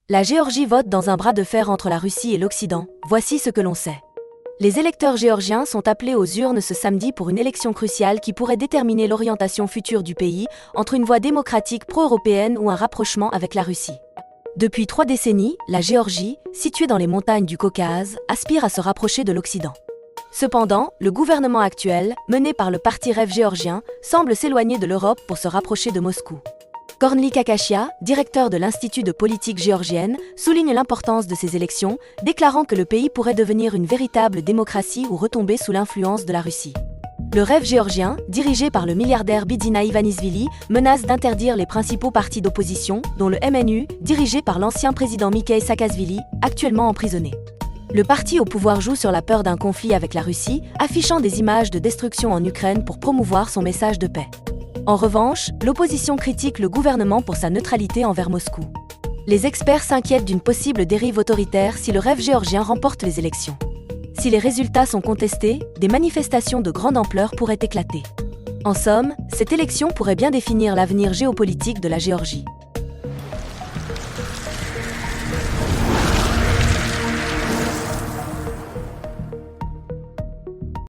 La Géorgie vote dans un bras de fer entre la Russie et l'Occident. Voici ce que l'on sait. Les électeurs géorgiens sont appelés aux urnes ce samedi pour une élection cruciale qui pourrait déterminer l'orientation future du pays entre une voie démocratique pro-européenne ou un rapprochement avec la Russie. Depuis 3 décennies, la Géorgie, située dans les montagnes du Caucase, aspire à se rapprocher de l'Occident. Cependant, le gouvernement actuel, mené par le Parti Rêve géorgien, semble s'éloigner de l'Europe pour se rapprocher de Moscou. Korneli Kakashia, directeur de l'Institut de politique géorgienne, souligne l'importance de ces élections, déclarant que le pays pourrait devenir une véritable démocratie ou retomber sous l'influence de la Russie. Le Rêve géorgien, dirigé par le milliardaire Bidzina Ivanishvili, menace d'interdire les principaux partis d'opposition, dont le MNU, dirigé par l'ancien président Mikheil Saakashvili, actuellement emprisonné. Le parti au pouvoir joue sur la peur d'un conflit avec la Russie, affichant des images de destruction en Ukraine pour promouvoir son message de paix. En revanche, l'opposition critique le gouvernement pour sa neutralité envers Moscou. Les experts s'inquiètent d'une possible dérive autoritaire si le Rêve géorgien remporte les élections. Si les résultats sont contestés, des manifestations de grande ampleur pourraient éclater. En somme, cette élection pourrait bien définir l'avenir géopolitique de la Géorgie.